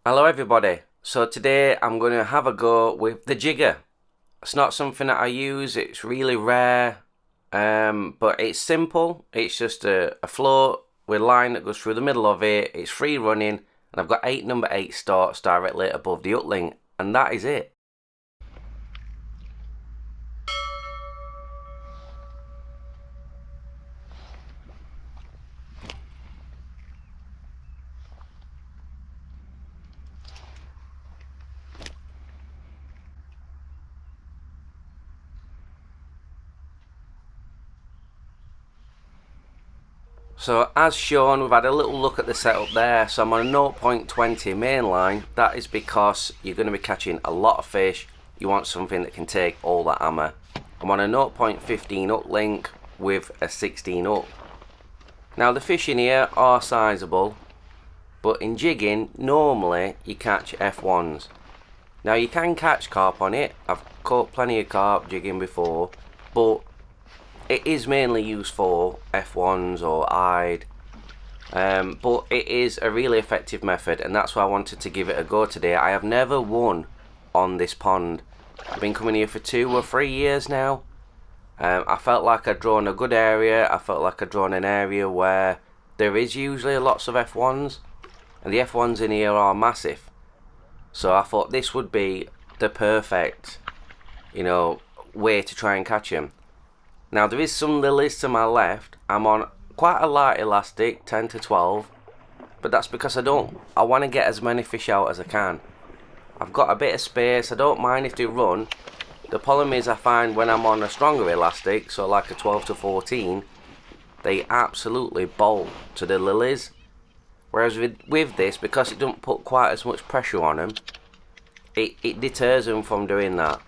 Hello everybody, so today I'm going to have a go with the jigger. It's not something that I use, it's really rare, but it's simple. It's just a float with a line that goes through the middle of it. It's free running and I've got 8 number 8 starts directly above the uplink, and that is it. So as shown, we've had a little look at the setup there. So I'm on a 0.20 main line. That is because you're going to be catching a lot of fish. You want something that can take all that hammer. I'm on a 0.15 uplink with a 16 up. Now the fish in here are sizable, but in jigging normally you catch F1s. Now you can catch carp on it. I've caught plenty of carp jigging before, but it is mainly used for F1s or eyed, but it is a really effective method, and that's why I wanted to give it a go today. I have never won on this pond. I've been coming here for 2 or 3 years now. I felt like I'd drawn a good area. I felt like I'd drawn an area where there is usually lots of F1s, and the F1s in here are massive. So I thought this would be the perfect, way to try and catch them. Now there is some lilies to my left. I'm on quite a light elastic, 10 to 12, but that's because I want to get as many fish out as I can. I've got a bit of space. I don't mind if they run. The problem is I find when I'm on a stronger elastic, so like a 12 to 14, they absolutely bolt to the lilies. Whereas with this, because it doesn't put quite as much pressure on them, it deters them from doing that.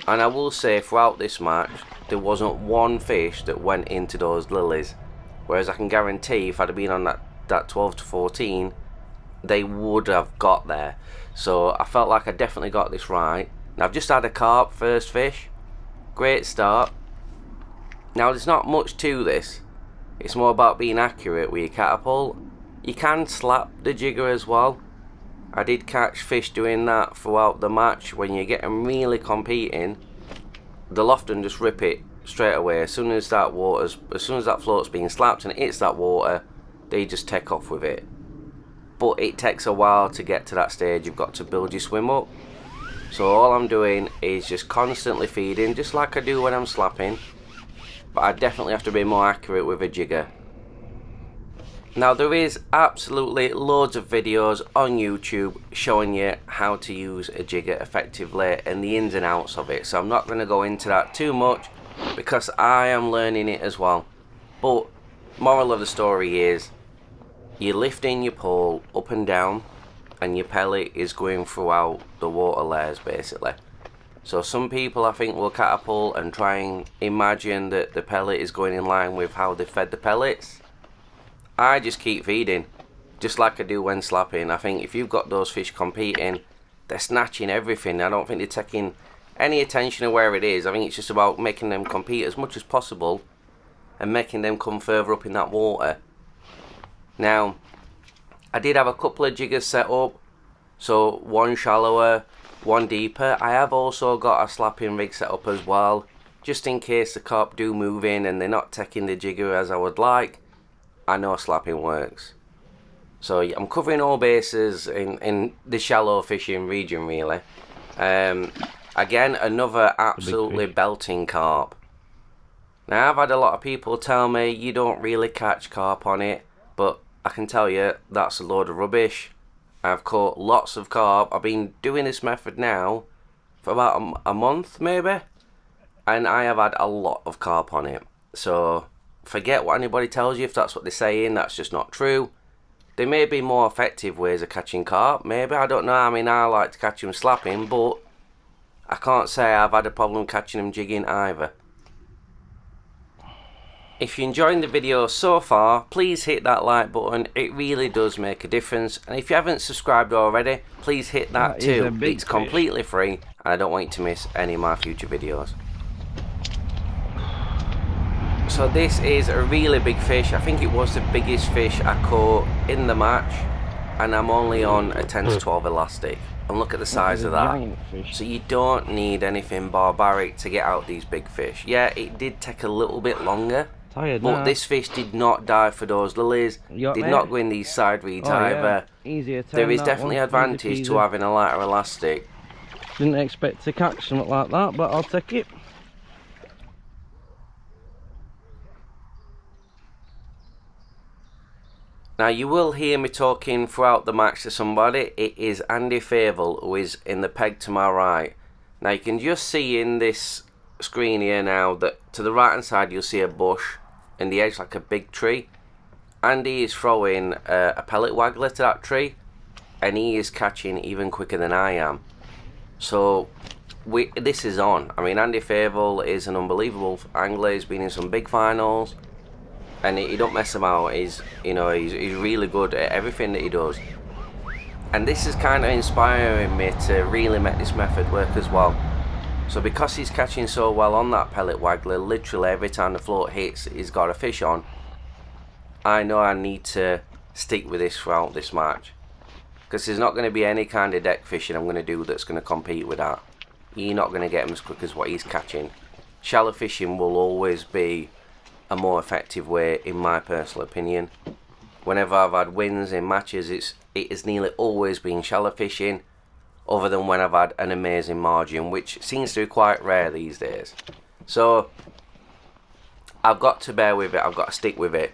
And I will say throughout this match, there wasn't one fish that went into those lilies. Whereas I can guarantee if I'd have been on that 12 to 14, they would have got there. So I felt like I definitely got this right. Now I've just had a carp, first fish. Great start. Now there's not much to this. It's more about being accurate with your catapult. You can slap the jigger as well. I did catch fish doing that throughout the match. When you get them really competing, they'll often just rip it straight away. As soon as that float's being slapped and it hits that water, they just take off with it. But it takes a while to get to that stage. You've got to build your swim up. So all I'm doing is just constantly feeding, just like I do when I'm slapping. But I definitely have to be more accurate with a jigger. Now there is absolutely loads of videos on YouTube showing you how to use a jigger effectively and the ins and outs of it. So I'm not going to go into that too much because I am learning it as well. But moral of the story is you're lifting your pole up and down and your pellet is going throughout the water layers basically. So some people I think will catapult and try and imagine that the pellet is going in line with how they fed the pellets. I just keep feeding, just like I do when slapping. I think if you've got those fish competing, they're snatching everything. I don't think they're taking any attention to where it is. I think it's just about making them compete as much as possible and making them come further up in that water. Now, I did have a couple of jiggers set up, so one shallower, one deeper. I have also got a slapping rig set up as well, just in case the carp do move in and they're not taking the jigger as I would like. I know slapping works. So I'm covering all bases in the shallow fishing region really. Again, another absolutely belting carp. Now I've had a lot of people tell me you don't really catch carp on it, but I can tell you that's a load of rubbish. I've caught lots of carp. I've been doing this method now for about a month maybe, and I have had a lot of carp on it. So forget what anybody tells you. If that's what they're saying, that's just not true. There may be more effective ways of catching carp, maybe, I don't know. I mean, I like to catch them slapping, but I can't say I've had a problem catching them jigging either. If you're enjoying the video so far, please hit that like button. It really does make a difference. And if you haven't subscribed already, please hit that too. It's completely free and I don't want you to miss any of my future videos. So this is a really big fish. I think it was the biggest fish I caught in the match. and I'm only on a 10 to 12 elastic, and look at the size of that. So you don't need anything barbaric to get out these big fish. Yeah, it did take a little bit longer, but this fish did not die for those lilies, did not go in these side reeds either. There is definitely advantage to having a lighter elastic. Didn't expect to catch something like that, but I'll take it. Now you will hear me talking throughout the match to somebody. It is Andy Fable who is in the peg to my right. Now you can just see in this screen here now that to the right hand side you'll see a bush in the edge like a big tree. Andy is throwing a pellet waggler to that tree, and he is catching even quicker than I am. So this is on. I mean, Andy Fable is an unbelievable angler. He's been in some big finals, and he don't mess about. He's really good at everything that he does, and this is kind of inspiring me to really make this method work as well. So because he's catching so well on that pellet waggler, literally every time the float hits he's got a fish on, I know I need to stick with this throughout this match, because there's not going to be any kind of deck fishing I'm going to do that's going to compete with that. You're not going to get him as quick as what he's catching. Shallow fishing will always be a more effective way, in my personal opinion. Whenever I've had wins in matches, it has nearly always been shallow fishing, other than when I've had an amazing margin, which seems to be quite rare these days. So I've got to bear with it, I've got to stick with it.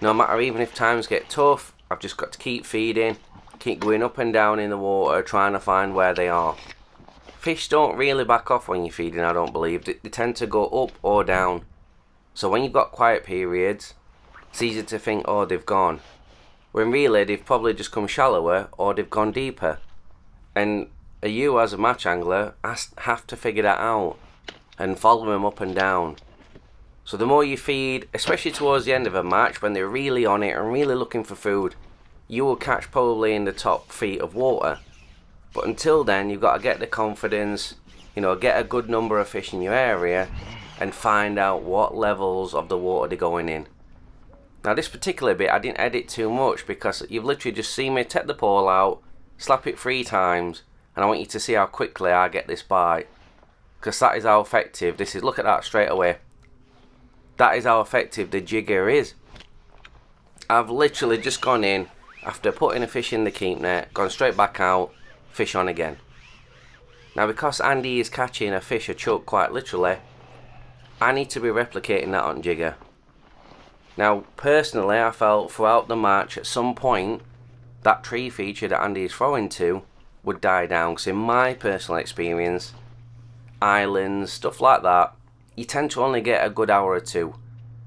No matter, even if times get tough, I've just got to keep feeding, keep going up and down in the water, trying to find where they are. Fish don't really back off when you're feeding, I don't believe. They tend to go up or down. So when you've got quiet periods, it's easy to think, oh, they've gone. When really, they've probably just come shallower or they've gone deeper. And you, as a match angler, have to figure that out and follow them up and down. So the more you feed, especially towards the end of a match, when they're really on it and really looking for food, you will catch probably in the top feet of water. But until then, you've got to get the confidence, get a good number of fish in your area and find out what levels of the water they're going in. Now this particular bit I didn't edit too much, because you've literally just seen me take the pole out, slap it 3 times, and I want you to see how quickly I get this bite, because that is how effective this is. Look at that straight away. That is how effective the jigger is. I've literally just gone in after putting a fish in the keep net, gone straight back out, fish on again. Now because Andy is catching a fish, a chuck, quite literally, I need to be replicating that on jigger. Now personally, I felt throughout the match at some point that tree feature that Andy is throwing to would die down, because in my personal experience, islands, stuff like that, you tend to only get a good hour or two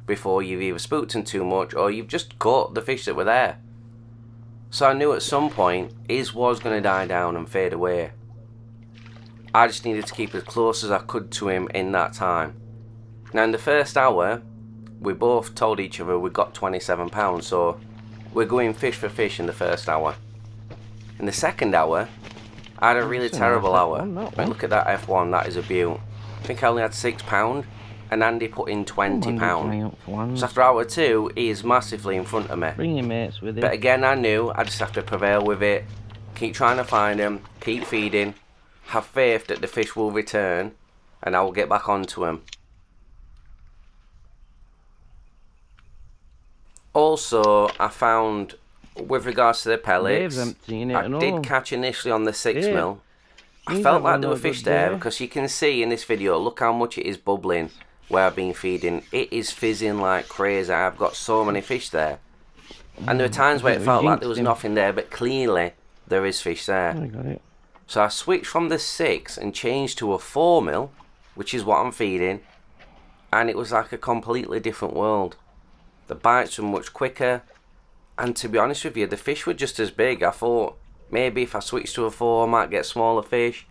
before you've either spooked them too much or you've just caught the fish that were there. So I knew at some point his was going to die down and fade away. I just needed to keep as close as I could to him in that time. Now in the first hour, we both told each other we got £27, so we're going fish for fish in the first hour. In the second hour, I had a really terrible hour. But look at that F1, that is a beaut. I think I only had £6, and Andy put in £20. So after hour 2, he is massively in front of me. Bring your mates with you. But again, I knew I just have to prevail with it. Keep trying to find him, keep feeding, have faith that the fish will return, and I will get back onto him. Also, I found, with regards to the pellets, I did catch initially on the 6mm. I felt like there were fish there, because you can see in this video, look how much it is bubbling where I've been feeding. It is fizzing like crazy. I've got so many fish there. And there were times where it felt like there was nothing there, but clearly there is fish there. So I switched from the 6 and changed to a 4mm, which is what I'm feeding, and it was like a completely different world. The bites were much quicker, and to be honest with you, the fish were just as big. I thought maybe if I switched to a 4 I might get smaller fish,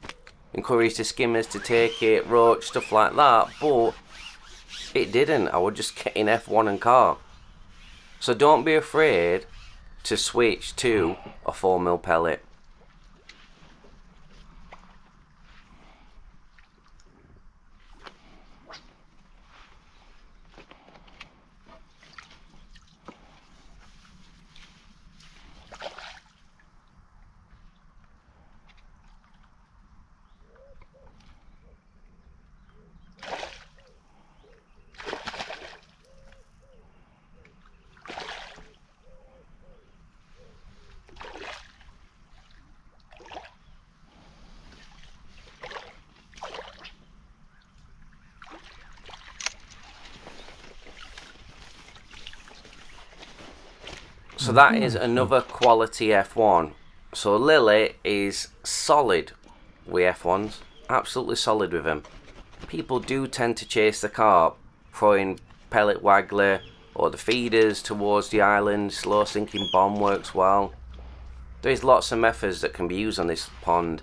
encourage the skimmers to take it, roach, stuff like that, but it didn't. I was just getting F1 and carp. So don't be afraid to switch to a 4mm pellet. So that is another quality F1. So Lilly is solid with F1s, absolutely solid with them. People do tend to chase the carp, throwing pellet waggler or the feeders towards the island. Slow sinking bomb works well. There's lots of methods that can be used on this pond,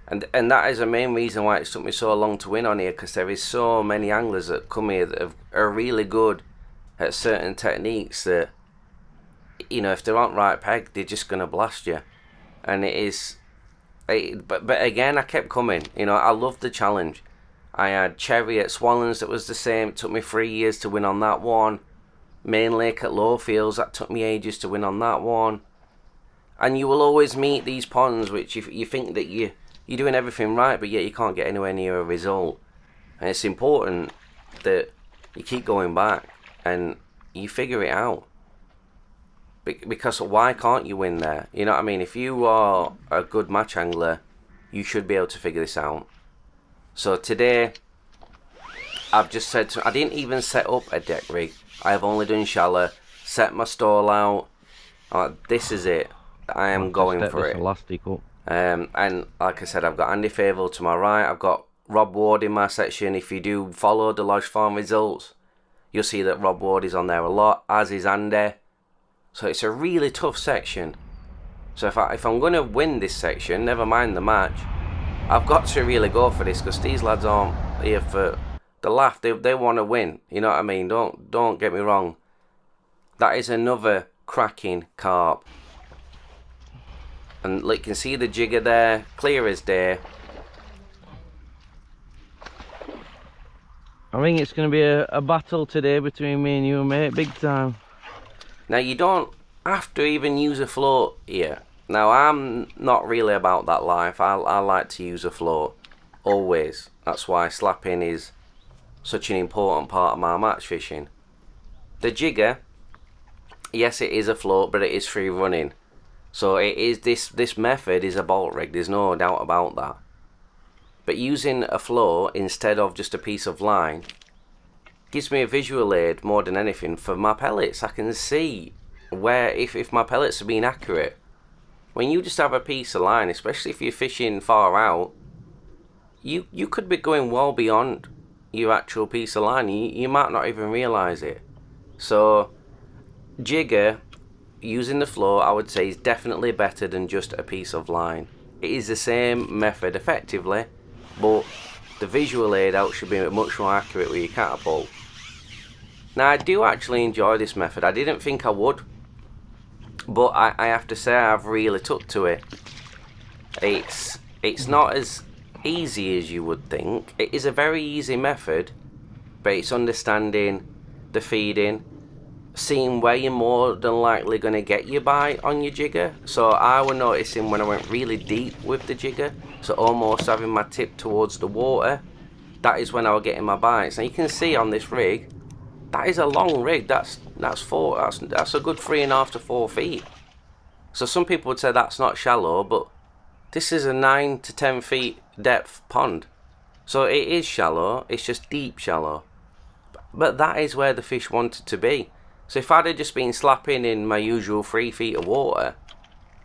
and that is the main reason why it took me so long to win on here, because there is so many anglers that come here that are really good at certain techniques that, you know, if they aren't right peg, they're just going to blast you. And it is, but again, I kept coming. You know, I loved the challenge. I had Cherry at Swallens that was the same. It took me 3 years to win on that one. Main Lake at Lowfields, that took me ages to win on that one. And you will always meet these ponds which you think that you're doing everything right, but yet you can't get anywhere near a result. And it's important that you keep going back and you figure it out. Because why can't you win there? You know what I mean? If you are a good match angler, you should be able to figure this out. So today, I've just said I didn't even set up a deck rig. I have only done shallow, set my stall out. This is it. I am going for it. And like I said, I've got Andy Favell to my right. I've got Rob Ward in my section. If you do follow the Lodge Farm results, you'll see that Rob Ward is on there a lot, as is Andy. So it's a really tough section. So if I'm going to win this section, never mind the match, I've got to really go for this, because these lads aren't here for the laugh. They want to win. You know what I mean? Don't get me wrong. That is another cracking carp. And like, you can see the jigger there, clear as day. I think it's going to be a battle today between me and you, mate, big time. Now, you don't have to even use a float here. Now, I'm not really about that life. I like to use a float, always. That's why slapping is such an important part of my match fishing. The jigger, yes, it is a float, but it is free running. So it is this method is a bolt rig, there's no doubt about that. But using a float instead of just a piece of line gives me a visual aid more than anything for my pellets. I can see where, if my pellets are being accurate. When you just have a piece of line, especially if you're fishing far out, you could be going well beyond your actual piece of line. You might not even realise it. So jigger, using the float, I would say, is definitely better than just a piece of line. It is the same method effectively, but the visual aid out should be much more accurate with your catapult. Now, I do actually enjoy this method. I didn't think I would, but I have to say I've really took to it. It's not as easy as you would think. It is a very easy method, but it's understanding the feeding, seeing where you're more than likely going to get your bite on your jigger. So I was noticing when I went really deep with the jigger, so almost having my tip towards the water, that is when I was getting my bites. And you can see on this rig, that is a long rig. That's a good 3.5 to 4 feet. So some people would say that's not shallow, but this is a 9 to 10 feet depth pond. So it is shallow, it's just deep shallow. But that is where the fish wanted to be. So if I'd have just been slapping in my usual 3 feet of water,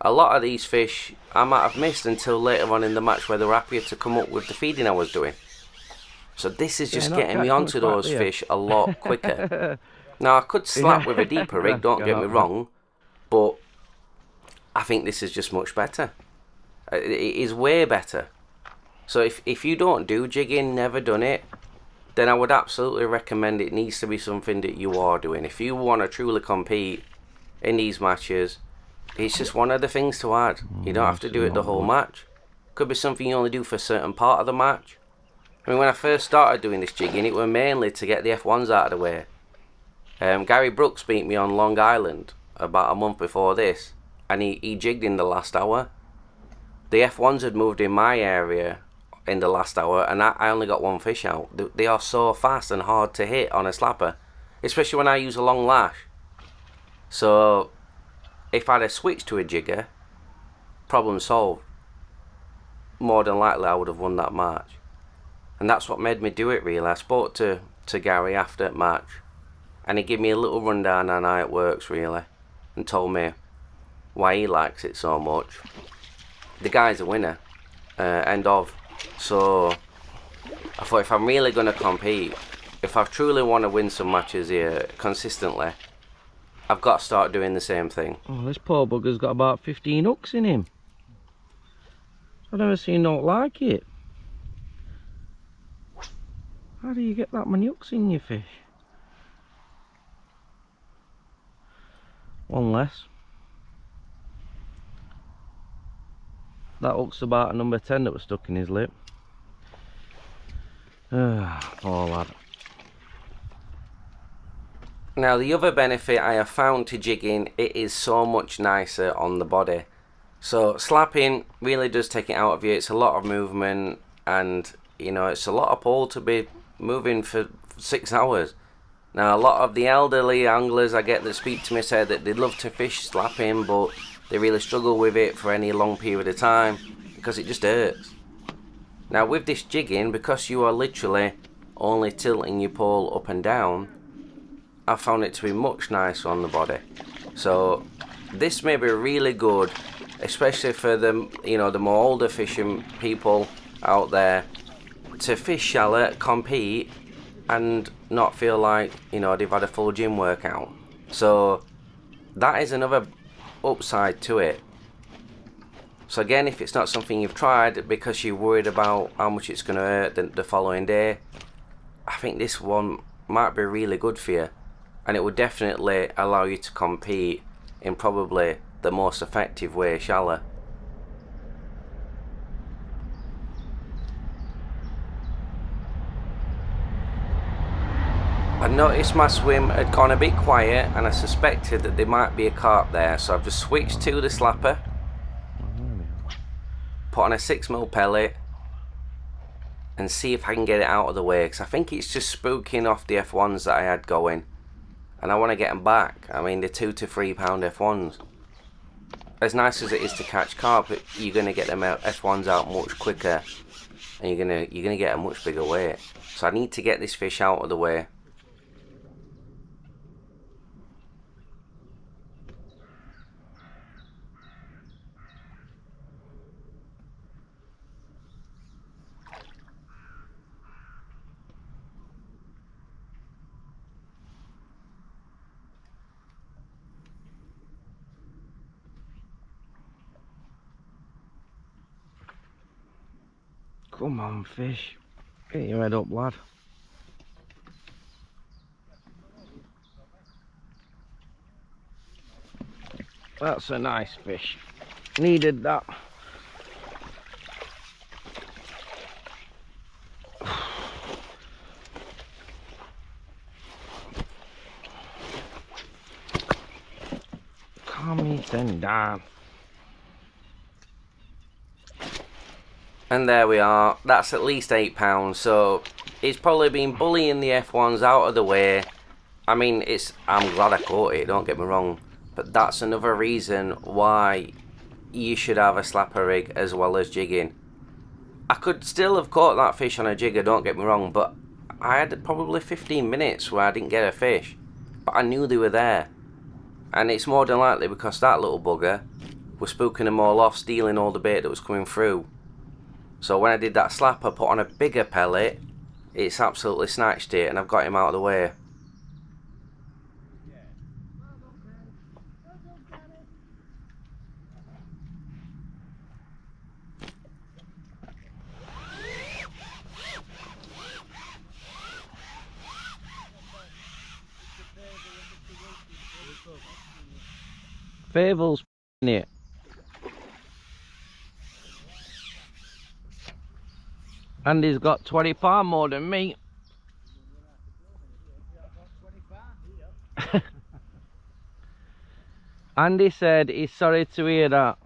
a lot of these fish I might have missed until later on in the match, where they were happier to come up with the feeding I was doing. So this is just getting me onto those fish a lot quicker. Now, I could slap with a deeper rig, don't get me wrong, but I think this is just much better. It is way better. So if you don't do jigging, never done it, then I would absolutely recommend it needs to be something that you are doing. If you want to truly compete in these matches, it's just one of the things to add. You don't have to do it the whole match. Could be something you only do for a certain part of the match. I mean, when I first started doing this jigging, it was mainly to get the F1s out of the way. Gary Brooks beat me on Long Island about a month before this, and he jigged in the last hour. The F1s had moved in my area in the last hour, and I only got one fish out. They are so fast and hard to hit on a slapper, especially when I use a long lash. So if I'd have switched to a jigger, problem solved. More than likely I would have won that match. And that's what made me do it, really. I spoke to Gary after match, and he gave me a little rundown on how it works, really. and told me why he likes it so much. The guy's a winner, end of. So I thought, if I'm really going to compete, if I truly want to win some matches here consistently, I've got to start doing the same thing. Oh, this poor bugger's got about 15 hooks in him. I've never seen no like it. How do you get that many hooks in your fish? One less. That hook's about a number 10 that was stuck in his lip. Poor lad. Now, the other benefit I have found to jigging, it is so much nicer on the body. So slapping really does take it out of you. It's a lot of movement, and you know, it's a lot of pull to be moving for 6 hours. Now, a lot of the elderly anglers I get that speak to me say that they love to fish slapping, but they really struggle with it for any long period of time because it just hurts. Now, with this jigging, because you are literally only tilting your pole up and down, I found it to be much nicer on the body. So this may be really good, especially for the, you know, the more older fishing people out there, to fish shallow, compete, and not feel like, you know, they've had a full gym workout. So that is another upside to it. So again, if it's not something you've tried because you're worried about how much it's going to hurt the following day, I think this one might be really good for you, and it would definitely allow you to compete in probably the most effective way shallow. I noticed my swim had gone a bit quiet, and I suspected that there might be a carp there, so I've just switched to the slapper, put on a 6mm pellet, and see if I can get it out of the way, because I think it's just spooking off the F1s that I had going, and I want to get them back. I mean, the 2 to 3 pound F1s. As nice as it is to catch carp, you're going to get them F1s out much quicker, and you're gonna get a much bigger weight. So I need to get this fish out of the way. Come on, fish. Get your head up, lad. That's a nice fish. Needed that. Calm yourself down. And there we are. That's at least £8. So it's probably been bullying the F1s out of the way. I mean, I'm glad I caught it, don't get me wrong, but that's another reason why you should have a slapper rig as well as jigging. I could still have caught that fish on a jigger, don't get me wrong, but I had probably 15 minutes where I didn't get a fish, but I knew they were there. And it's more than likely because that little bugger was spooking them all off, stealing all the bait that was coming through. So when I did that slapper, put on a bigger pellet, it's absolutely snatched it, and I've got him out of the way. Favel's in it. And he's got 20 pound more than me. Andy said he's sorry to hear that.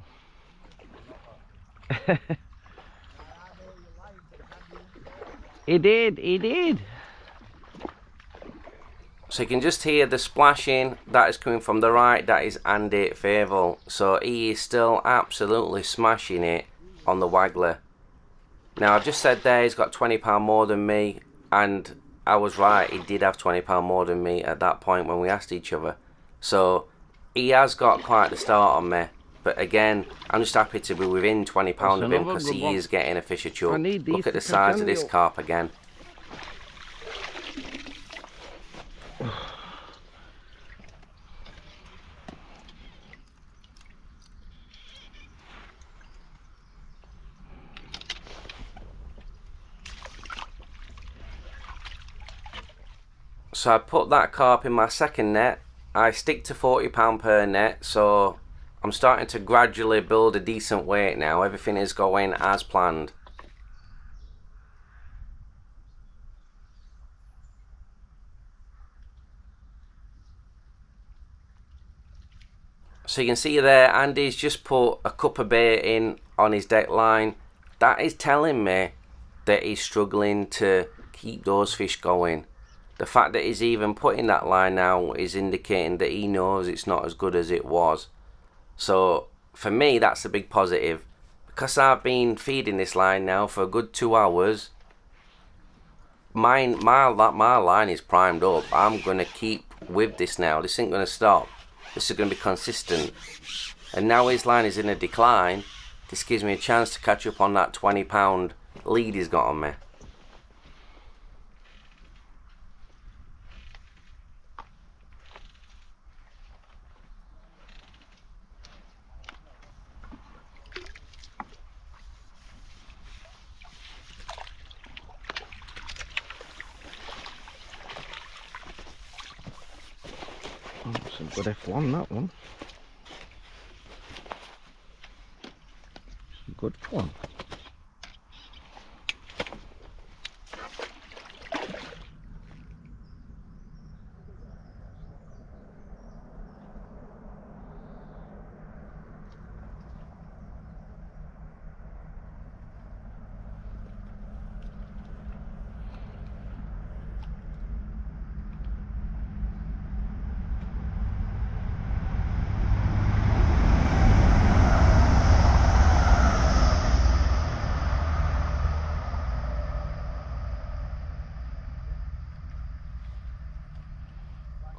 He did. So you can just hear the splashing that is coming from the right. That is Andy Favel. So he is still absolutely smashing it on the waggler. Now, I've just said there he's got £20 more than me, and I was right, he did have £20 more than me at that point when we asked each other. So He has got quite the start on me, but again, I'm just happy to be within £20 of him because he is getting a fisher chuck. Look at the size of this carp again. So I put that carp in my second net. I stick to £40 per net, so I'm starting to gradually build a decent weight now. Everything is going as planned. So you can see there, Andy's just put a cup of bait in on his deck line. That is telling me that he's struggling to keep those fish going. The fact that he's even putting that line now is indicating that he knows it's not as good as it was. So for me, that's a big positive. Because I've been feeding this line now for a good 2 hours, my line is primed up. I'm going to keep with this now. This ain't going to stop. This is going to be consistent. And now his line is in a decline. This gives me a chance to catch up on that £20 lead he's got on me. Some good F1, that one. Some good fun.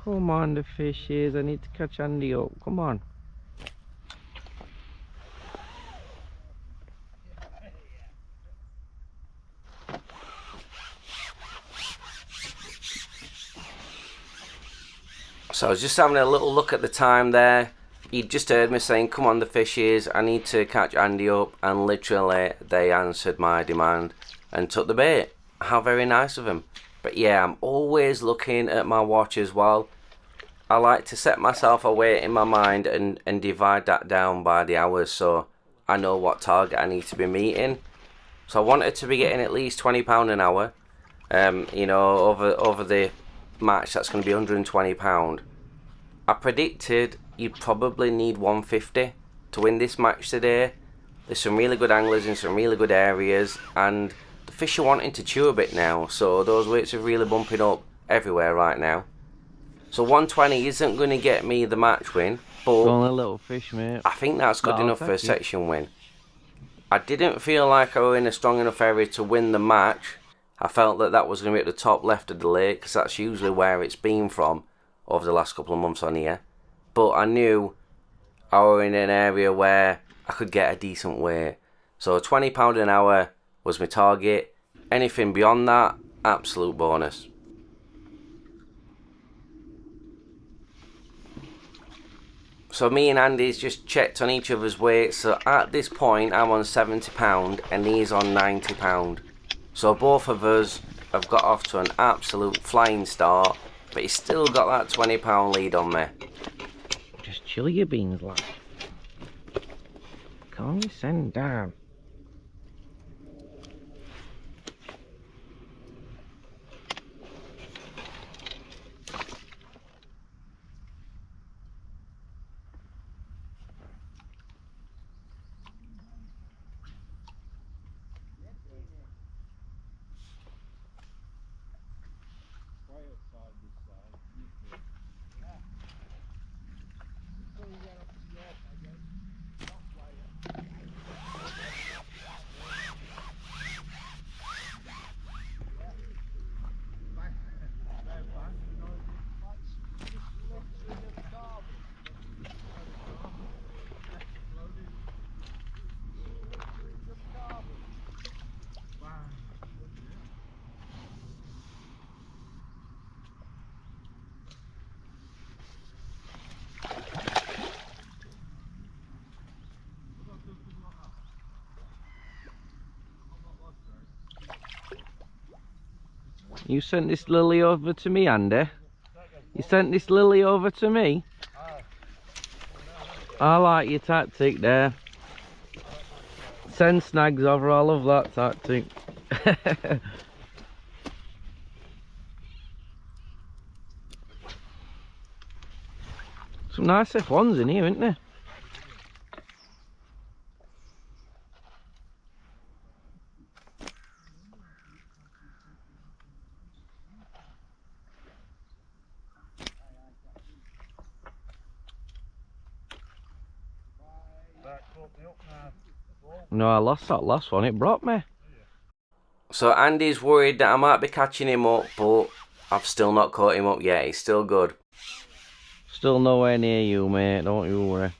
Come on, the fishes. I need to catch Andy up. Come on. So I was just having a little look at the time there. You just heard me saying, come on the fishes, I need to catch Andy up, and literally they answered my demand and took the bait. How very nice of them. But yeah, I'm always looking at my watch as well. I like to set myself a weight in my mind and divide that down by the hours so I know what target I need to be meeting. So I wanted to be getting at least £20 an hour. You know, over the match that's going to be £120. I predicted you'd probably need 150 to win this match today. There's some really good anglers in some really good areas, and the fish are wanting to chew a bit now, so those weights are really bumping up everywhere right now. So 120 isn't going to get me the match win, but Only a little fish, mate. I think that's good enough for a section win. I didn't feel like I were in a strong enough area to win the match. I felt that that was going to be at the top left of the lake, because that's usually where it's been from over the last couple of months on here. But I knew I were in an area where I could get a decent weight. So £20 an hour was my target. Anything beyond that, absolute bonus. So me and Andy's just checked on each other's weights. So at this point I'm on £70 and he's on £90. So both of us have got off to an absolute flying start, but he's still got that £20 lead on me. Just chill your beans, lad. Calm your send down. You sent this Lilly over to me, Andy? You sent this Lilly over to me? I like your tactic there. Send snags over, I love that tactic. Some nice F1s in here, isn't there? No, I lost that last one, it brought me. So Andy's worried that I might be catching him up, but I've still not caught him up yet. He's still good. Still nowhere near you, mate, don't you worry.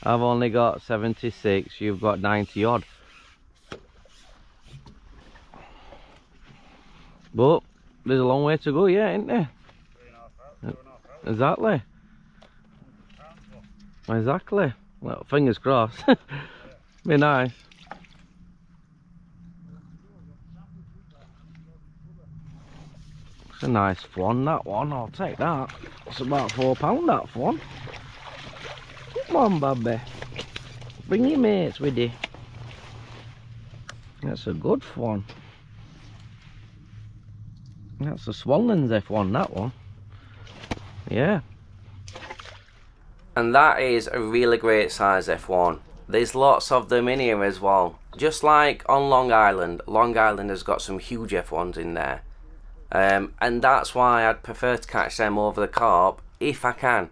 I've only got 76, you've got 90 odd. But there's a long way to go yet, isn't there? Exactly. Exactly. Well, fingers crossed. Be nice. It's a nice one, that one. I'll take that. It's about £4, that one. Come on, baby. Bring your mates with you. That's a good one. That's a Swanlands F1, that one. Yeah. And that is a really great size F1. There's lots of them in here as well. Just like on Long Island has got some huge F1s in there. And that's why I'd prefer to catch them over the carp if I can.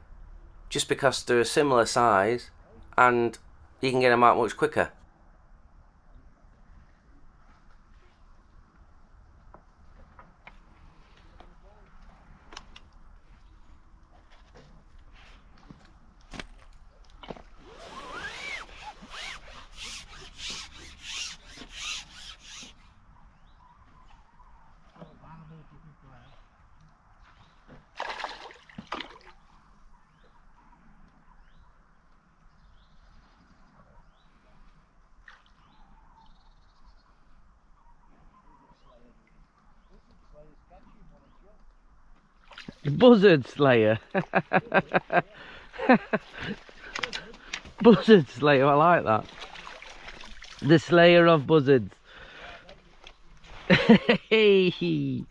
Just because they're a similar size and you can get them out much quicker. Buzzard Slayer. Buzzard Slayer, I like that. The Slayer of Buzzards. Hey. You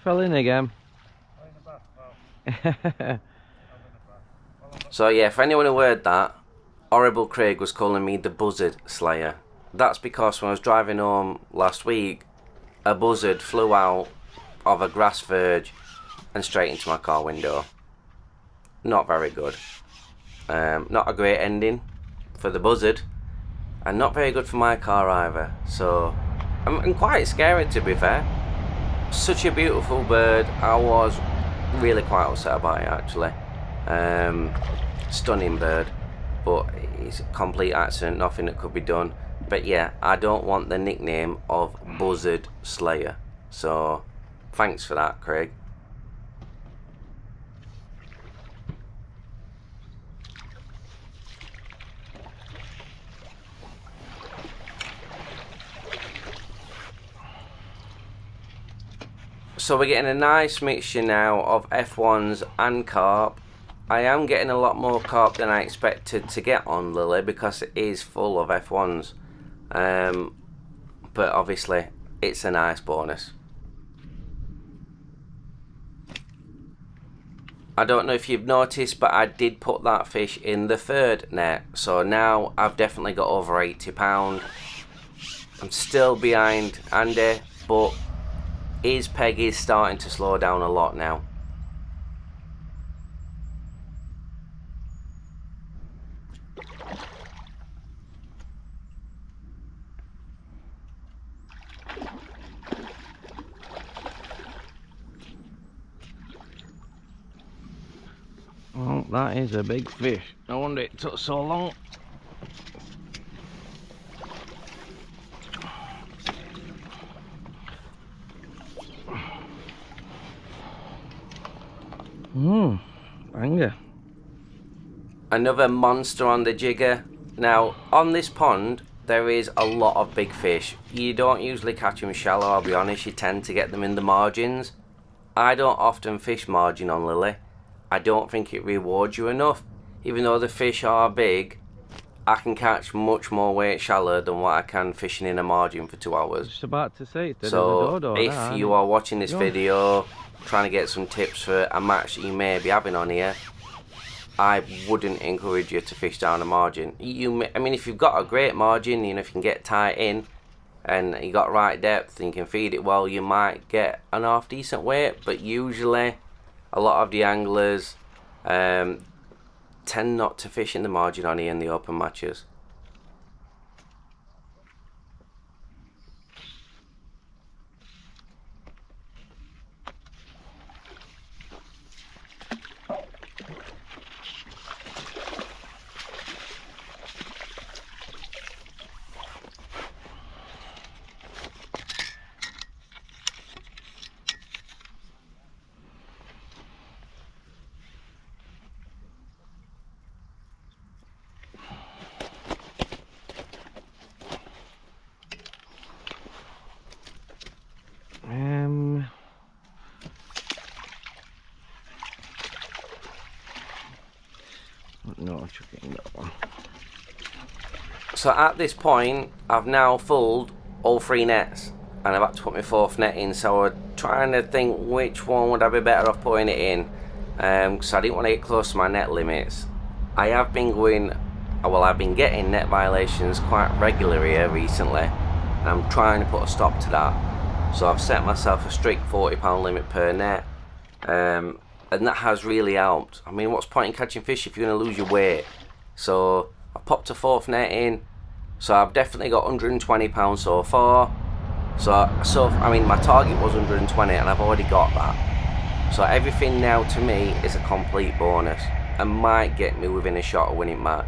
fell in again. So yeah, for anyone who heard that, Horrible Craig was calling me the Buzzard Slayer. That's because when I was driving home last week, a buzzard flew out of a grass verge and straight into my car window. Not very good. Not a great ending for the buzzard, and not very good for my car either. So I'm quite scared, to be fair. Such a beautiful bird. I was really quite upset about it, actually. Stunning bird, but it's a complete accident, nothing that could be done. But yeah, I don't want the nickname of Buzzard Slayer, so thanks for that, Craig. So we're getting a nice mixture now of F1s and carp. I am getting a lot more carp than I expected to get on Lilly because it is full of F1s. But obviously it's a nice bonus. I don't know if you've noticed, but I did put that fish in the third net. So now I've definitely got over £80. I'm still behind Andy, but his peg is starting to slow down a lot now. Well, that is a big fish. No wonder it took so long. Hanger. Another monster on the jigger. Now, on this pond, there is a lot of big fish. You don't usually catch them shallow, I'll be honest. You tend to get them in the margins. I don't often fish margin on Lilly. I don't think it rewards you enough. Even though the fish are big, I can catch much more weight shallow than what I can fishing in a margin for 2 hours. Just about to say it's So if you are watching this video, trying to get some tips for a match that you may be having on here, I wouldn't encourage you to fish down a margin. I mean, if you've got a great margin, you know, if you can get tight in and you got right depth and you can feed it well, you might get an half decent weight. But usually, a lot of the anglers tend not to fish in the margin on here in the open matches. No, chucking that one. So at this point, I've now filled all 3 nets and I've had to put my 4th net in, so I'm trying to think which one would I be better off putting it in, because I didn't want to get close to my net limits. I have been going, well, I've been getting net violations quite regularly here recently, and I'm trying to put a stop to that. So I've set myself a strict £40 limit per net, and that has really helped. I mean, what's the point in catching fish if you're going to lose your weight? So I popped a 4th net in, so I've definitely got £120 so far. So I mean, my target was 120 and I've already got that. So everything now to me is a complete bonus and might get me within a shot of winning match.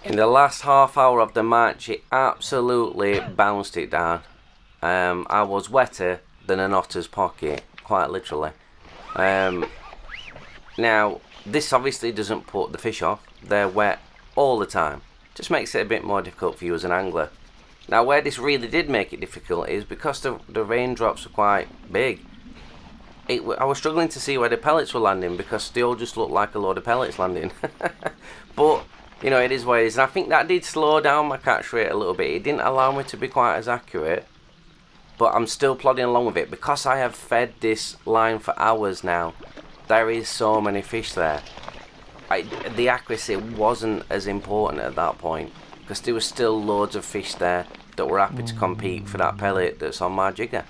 In the last half hour of the match, it absolutely bounced it down. I was wetter than an otter's pocket, quite literally. Now, this obviously doesn't put the fish off. They're wet all the time. Just makes it a bit more difficult for you as an angler. Now, where this really did make it difficult is because the raindrops are quite big. I was struggling to see where the pellets were landing because they all just looked like a load of pellets landing. But you know, it is what it is. And I think that did slow down my catch rate a little bit. It didn't allow me to be quite as accurate. But I'm still plodding along with it. Because I have fed this line for hours now, there is so many fish there. The accuracy wasn't as important at that point. Because there was still loads of fish there that were happy to compete for that pellet that's on my jigger.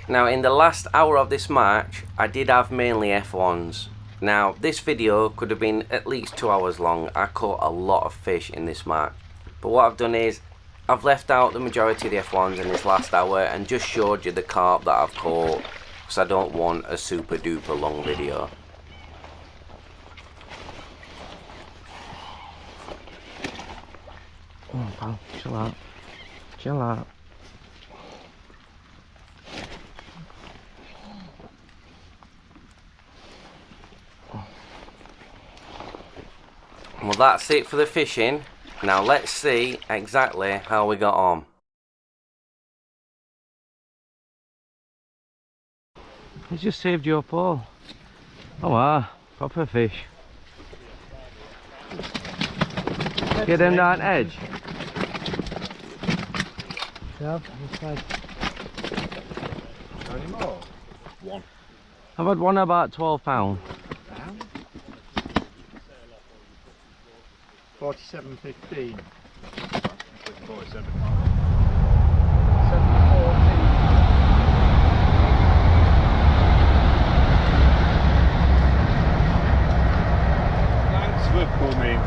Now, in the last hour of this match, I did have mainly F1s. Now, this video could have been at least 2 hours long. I caught a lot of fish in this match. But what I've done is, I've left out the majority of the F1s in this last hour and just showed you the carp that I've caught, because I don't want a super duper long video. Come on, pal, chill out. Chill out. Well, that's it for the fishing. Now let's see exactly how we got on. He's just saved your pole. Oh wow, proper fish. Get them down edge. Yeah, okay. Any more? One. I've had one about £12. 47.15. 47. 7.14. Thanks for coming.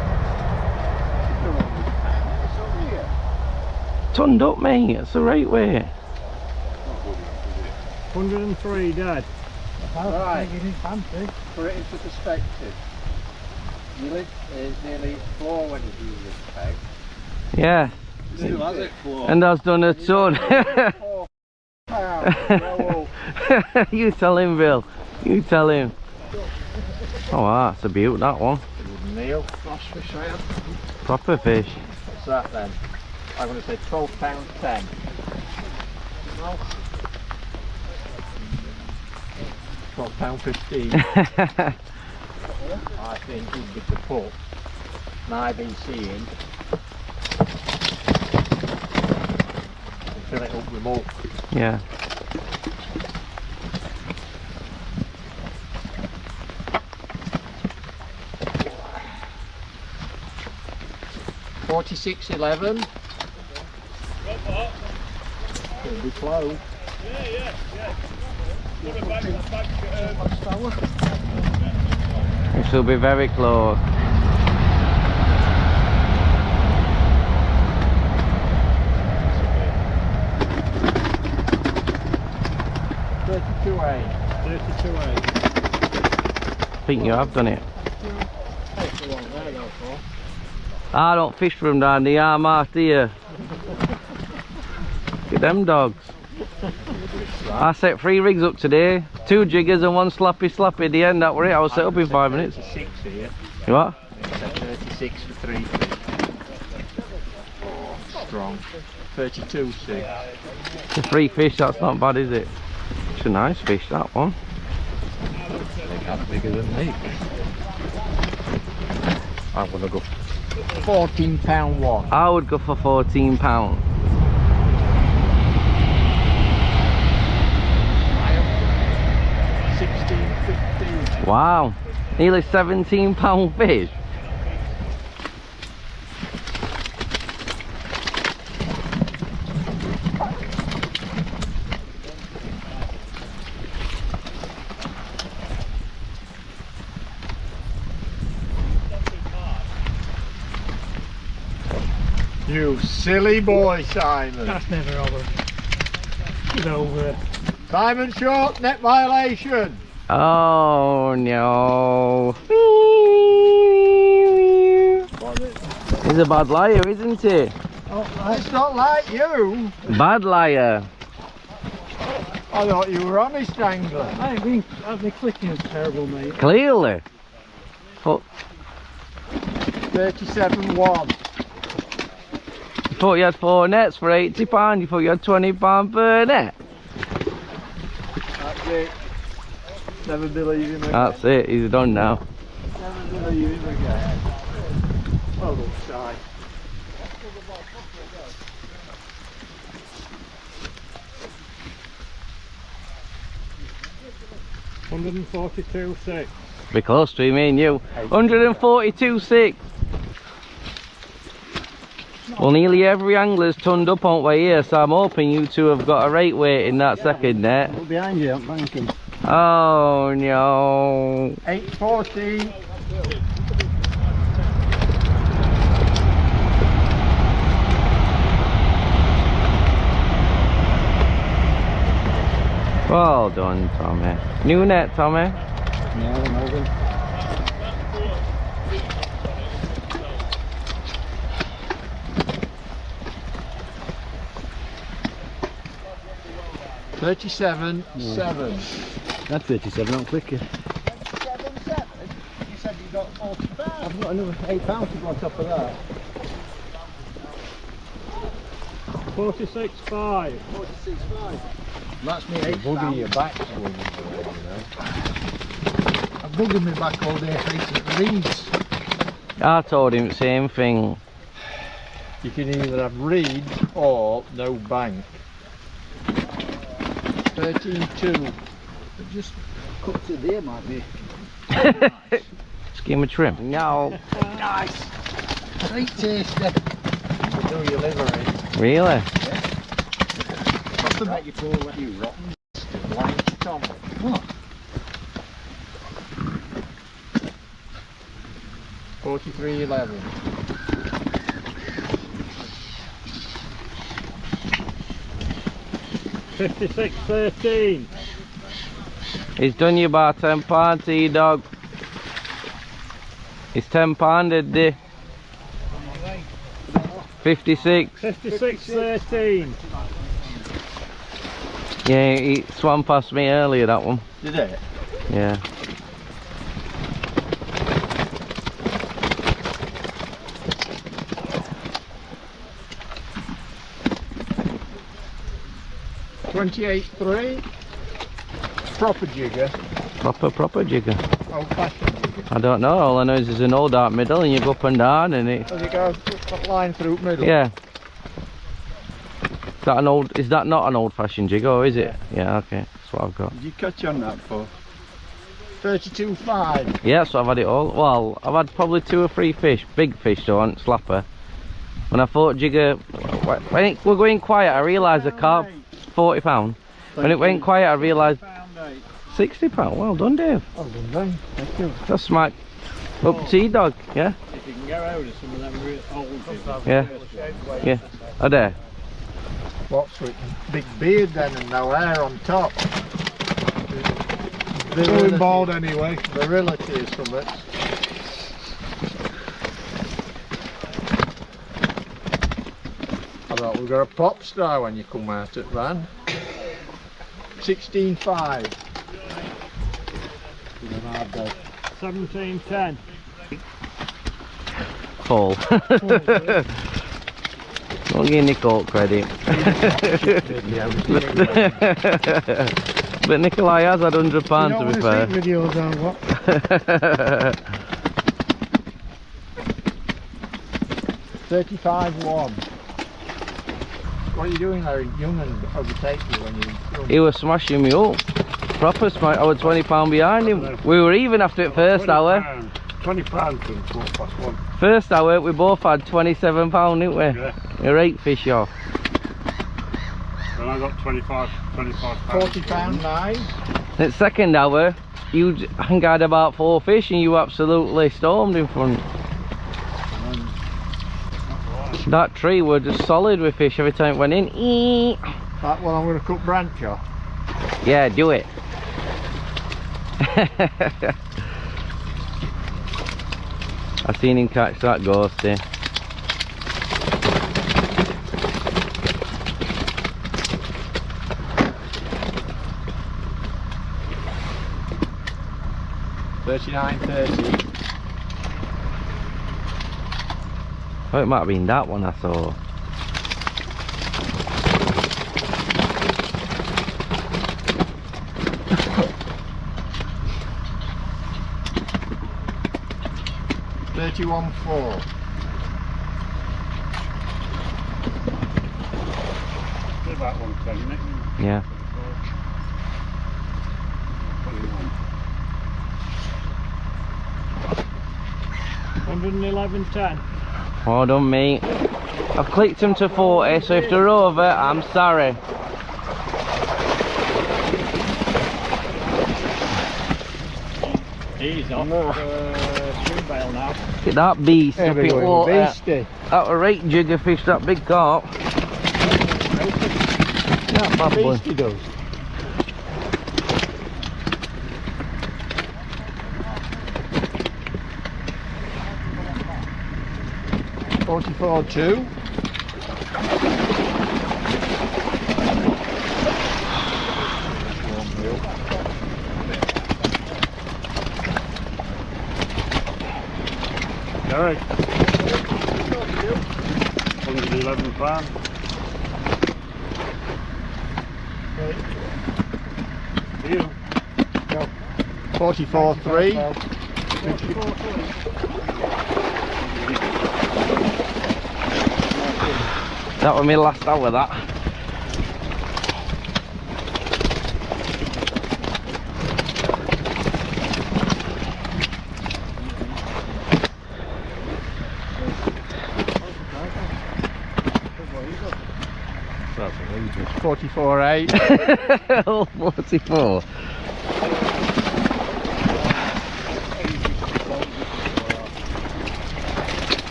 Turned up, mate. It's the right way. 103 dead. Right. Fancy. Put it into perspective. Lilly is nearly 4 when you do this peg. Yeah. Still has it 4. And I've done a ton. 4 pounds. You tell him, Bill. You tell him. Oh, wow, that's a beaut, that one. Neil, frost fish I have. Proper fish. What's that then? I'm going to say £12.10. No. £12.15. I think he'd be to put an IBC in and fill it up with milk. Yeah. £46.11. It'll be slow. This will be very close. £32.8. I think you have done it. I don't fish from down the arm after you. Get them dogs. I set 3 rigs up today, 2 jiggers and 1 slappy at the end. That were it. I was set up in 5 minutes. 36 here. You what? It's at 36 for 3 fish. Oh, strong. 32.6. For 3 fish, that's not bad, is it? It's a nice fish, that one. That's bigger than me. I'm gonna go £14.1. I would go for £14. 16.15. Wow, nearly £17 fish. You silly boy, Simon. That's never over. Get over it. Simon Short, net violation. Oh no. He's a bad liar, isn't he? Oh, it's not like you. Bad liar. I thought you were honest angler. I've been clicking is terrible, mate. Clearly. But 37.1. you thought you had 4 nets for £80. You thought you had £20 per net. That's it. Never believe him again. That's it. He's done now. Never believe him again. Well done, Si. £142.6. Be close to me and you. 142.6. Well, nearly every angler's turned up on way here, so I'm hoping you two have got a right weight in that second net. Look behind you, I'm banking. Oh no. 8.14. Well done, Tommy. New net, Tommy. No, I'm over. £37.7. That's 37, I'm quicker. £37.7? You said you got £40. I've got another £8 to go on top of that. 46.5. 46.5. That's me Bugging your back, you know. I'm bugging me back all day facing the reeds. I told him the same thing. You can either have reeds or no bank. 13.2. Just cut to there might be. Just give him a trim. No. Nice. Great tasty. Do your liver in. Really? What's the bet you call that, you rotten blind Tom? What? 43.11. $56.13. He's done you by £10, T-Dog. It's £10, did he? 56. 56.13. Yeah, he swam past me earlier, that one. Did it? Yeah. $28.3. Proper jigger. Proper jigger. Old fashioned jigger. I don't know, all I know is there's an old out middle and you go up and down and it... Does it go line through middle? Yeah. Is that not an old fashioned jigger, or is it? Yeah, okay, that's what I've got. Did you catch on that for? 32.5. Yeah, so I've had it all. Well, I've had probably 2 or 3 fish, big fish though, and slapper. When I thought jigger, when it were going quiet, I realised the carp, £40. When it went quiet, I realised £60. Well done, Dave. Well done, then. Thank you. That's my up T-Dog, yeah? If you can get out of some of them old jiggers. Yeah. Yeah. Are there? What's with big beard then and no hair on top? Going bald anyway. Virility is something. I thought we got a pop star when you come out at Van. 16.5. 17.10. Fall. Don't give Nicole credit. But Nikolai has had £100 to be fair. Videos on what? 35.1. What are you doing there? Young and overtake you when you... He was smashing me up. Proper smash. I was £20 behind him. We were even after it first hour. £20 from 1:15. First hour we both had £27, didn't we? Yeah. You're 8 fish off. And I got 25 £40.9. At second hour, you had about 4 fish and you absolutely stormed in front. That tree was just solid with fish every time it went in. That one I'm going to cut branch off. Yeah, do it. I seen him catch that ghosty. $39.30. Oh, it might have been that one I saw. $31.4. About 110, isn't it? Yeah. 111.10. Well done, mate. I've clicked them to 40, so if they're over, I'm sorry. He's off swim bail now. Look at that beast up in water. Beastie. That was right jigger fish, that big carp. That bad boy. Beastie does. $44.2. Alright. £111. For you? 44.3. That was my last hour, that. That's amazing. 44.8. Oh, 44.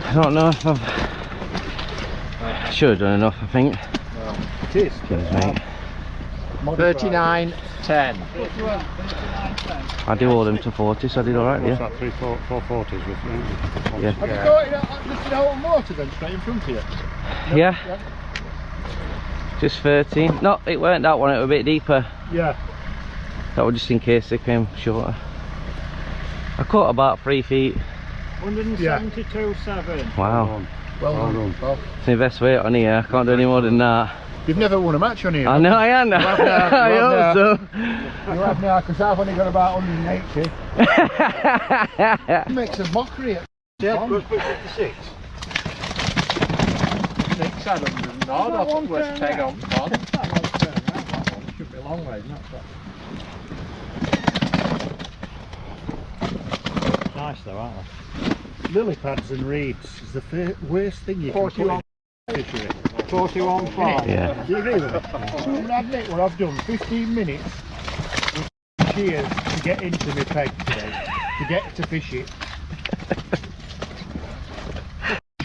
I don't know if I've... should have done enough, I think. It is. Cheers, mate. 39.10. I do all them to 40, so I did alright, What's yeah. that, 440s with me? Yeah. Have you got it just an old motor then straight in front of you? Yeah. Just 13. No, it weren't that one, it was a bit deeper. Yeah. That was just in case they came shorter. I caught about 3 feet. 172.7. Wow. Well done. Well, It's my best weight on here, I can't do any more than that. you've never won a match on here. I know I am. I hope so. You have now, because I've only got about 180. Makes a mockery at Yeah, good for 56. 600 odd off the West Peg on pond. Should be a long way, not that. Nice though, aren't they? Lily pads and reeds is the worst thing you can 41. put in fishery. 41.5. Yeah. Do you agree with it? So admit what I've done, 15 minutes with shears to get into my peg today, to get to fish it.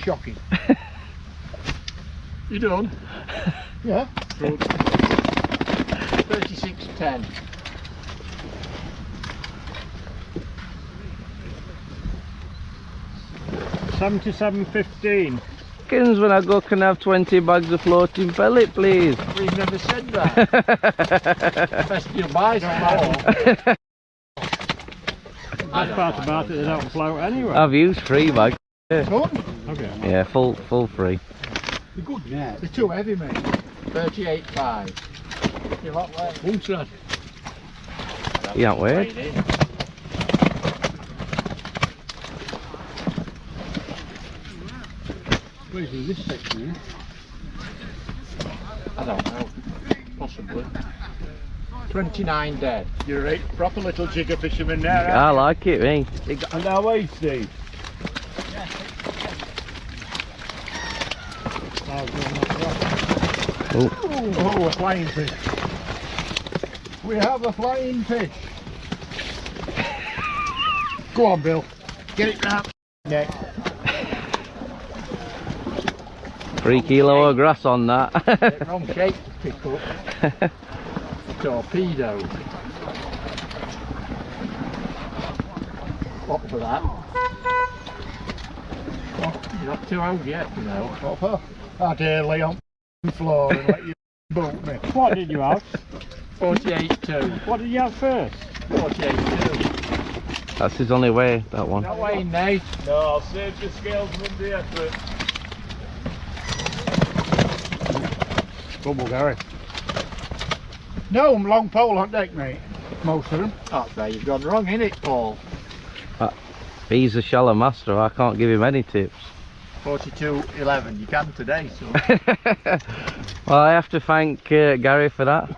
Shocking. You done? Yeah. Good. 36.10. $77.15. Kins, when I go, can I have 20 bags of floating pellet, please? We've never said that. Best you buy some more. That's part about it, they don't float anyway. I've used 3 bags. Ton? Okay. Yeah, full free. They're good, yeah. They're too heavy, mate. 38.5. You're a lot less. What's that? You ain't weird. Where's this section here? I don't know. Possibly. 29 dead. You're a proper little jigger fisherman there, I like it, me. And now wait, Steve. Oh, a flying fish. We have a flying fish. Go on, Bill. Get it round neck. 3 kilo of grass on that. Wrong shape to pick up. Torpedo. What for that? Oh, you're not too old yet, you know. What for? I dare lay on the floor and let you boot me. What did you have? 48.2. What did you have first? 48.2. That's his only way, that one. Not weighing, Nate. No, I'll save the scales Monday effort. Bubble Gary. No, long pole on deck, mate. Most of them. That's where you've gone wrong, innit, Paul? He's a shallow master, I can't give him any tips. 42.11. You can today, so. Well, I have to thank Gary for that.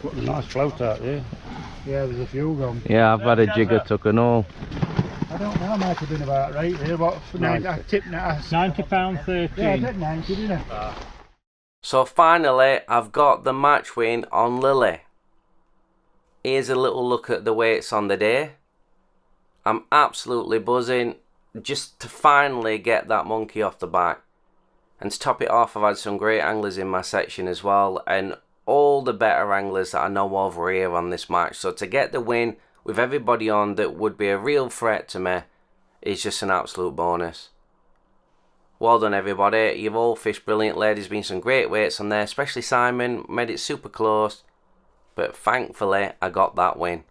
Got a nice float out there. Yeah, there's a few gone. Yeah, I've had a jigger tuck and all. I don't know, I might have been about right here, but for Nice. I tipped that. £90.13. Yeah, I did 90, didn't I? So finally, I've got the match win on Lily. Here's a little look at the weights on the day. I'm absolutely buzzing just to finally get that monkey off the back. And to top it off, I've had some great anglers in my section as well, and all the better anglers that I know of were here on this match. So to get the win with everybody on that would be a real threat to me is just an absolute bonus. Well done everybody, you've all fished brilliantly. There's been some great weights on there, especially Simon, made it super close, but thankfully I got that win.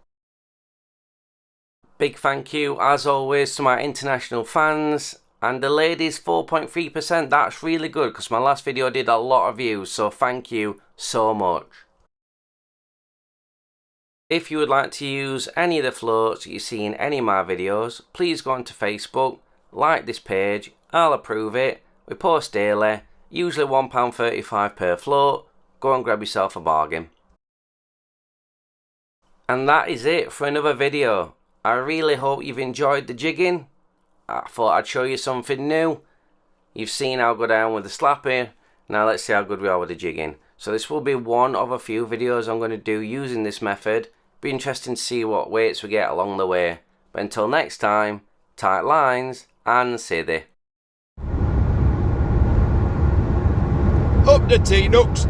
Big thank you as always to my international fans, and the ladies 4.3%, that's really good because my last video did a lot of views, so thank you so much. If you would like to use any of the floats that you see in any of my videos, please go onto Facebook, like this page, I'll approve it. We post daily, usually £1.35 per float. Go and grab yourself a bargain. And that is it for another video. I really hope you've enjoyed the jigging. I thought I'd show you something new. You've seen how good I am with the slapping. Now let's see how good we are with the jigging. So this will be one of a few videos I'm going to do using this method. Be interesting to see what weights we get along the way. But until next time, tight lines and siddy. Up the T-Nooks.